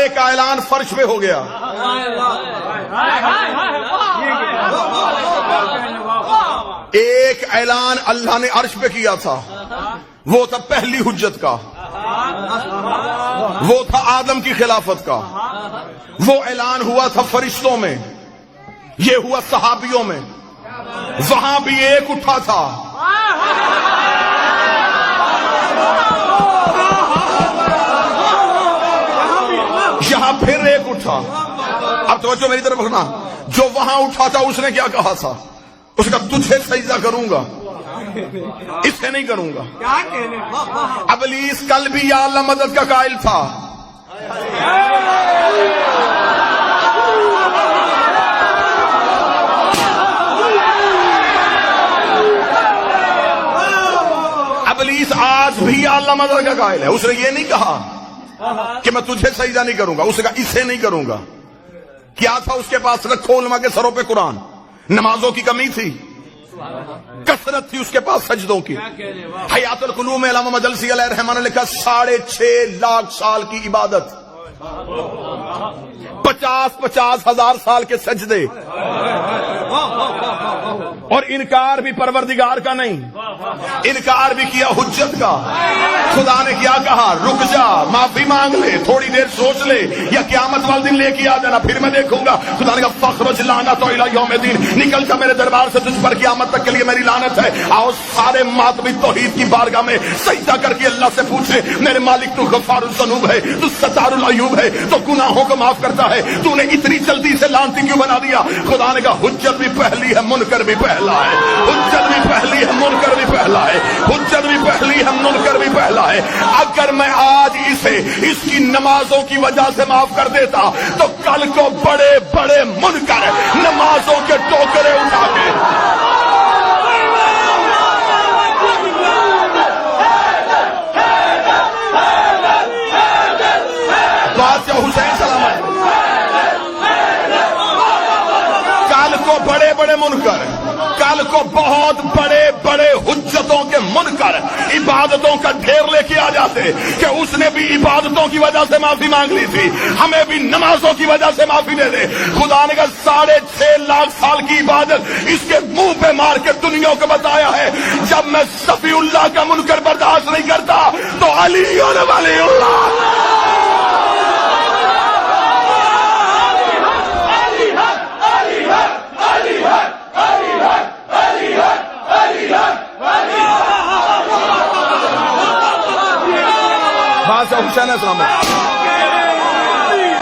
رسالے کا اعلان فرش پہ ہو گیا. ایک اعلان اللہ نے عرش پہ کیا تھا، وہ تھا پہلی حجت کا، وہ تھا آدم کی خلافت کا. وہ اعلان ہوا تھا فرشتوں میں، یہ ہوا صحابیوں میں. وہاں بھی ایک اٹھا تھا، یہاں پھر ایک اٹھا. اب توجہ میری طرف رکھنا. جو وہاں اٹھا تھا اس نے کیا کہا تھا؟ اس کا تجھے سجدہ کروں گا، اسے نہیں کروں گا. ابلیس کل بھی یا اللہ مدد کا قائل تھا. ابلیس آج بھی یا اللہ مدد کا قائل ہے. اس نے یہ نہیں کہا کہ میں تجھے سجدہ نہیں کروں گا، اس نے کہا اسے نہیں کروں گا. کیا تھا اس کے پاس؟ رکھو علماء کے سروں پہ قرآن. نمازوں کی کمی تھی، کثرت تھی اس کے پاس سجدوں کی. حیات القلوب میں علامہ مجلسی علیہ الرحمہ نے لکھا 6.5 لاکھ سال کی عبادت، 50 ہزار سال کے سجدے، اور انکار بھی پروردگار کا نہیں، انکار بھی کیا حجت کا. خدا نے کیا کہا؟ رک جا، معافی مانگ لے، تھوڑی دیر سوچ لے، یا قیامت والے دن لے کے آ جانا، پھر میں دیکھوں گا. خدا نے کہا فخرج لعنت الی یوم الدین، نکل جا میرے دربار سے، تجھ پر قیامت تک کے لیے میری لعنت ہے. آؤ سارے ماتمی توحید کی بارگاہ میں سجدہ کر کے اللہ سے پوچھے، میرے مالک تو غفار الذنوب ہے، تو ستار العیوب ہے، تو گناہوں کو معاف کرتا ہے، تو نے اتنی جلدی سے لعنتی کیوں بنا دیا؟ خدا نے کہا حجت بھی پہلی ہے، منکر بھی پہلا ہے. حجت بھی پہلی ہے، منکر بھی پہلا ہے. حجت بھی پہلی ہے، منکر بھی پہلا ہے. اگر میں آج اسے اس کی نمازوں کی وجہ سے معاف کر دیتا تو کل کو بڑے بڑے منکر نمازوں کے ٹوکرے اٹھا کے بادشاہ حسین سلامت، کل کو بڑے بڑے منکر، کل کو بہت بڑے بڑے حجتوں کے منکر عبادتوں کا ڈھیر لے کے آ جاتے کہ اس نے بھی عبادتوں کی وجہ سے معافی مانگ لی تھی، ہمیں بھی نمازوں کی وجہ سے معافی دے دے. خدا نے کہا 6.5 لاکھ سال کی عبادت اس کے منہ پہ مار کے دنیا کو بتایا ہے. جب میں صفی اللہ کا منکر برداشت نہیں کرتا تو علی ولی اللہ. بادشاہ حسین السلام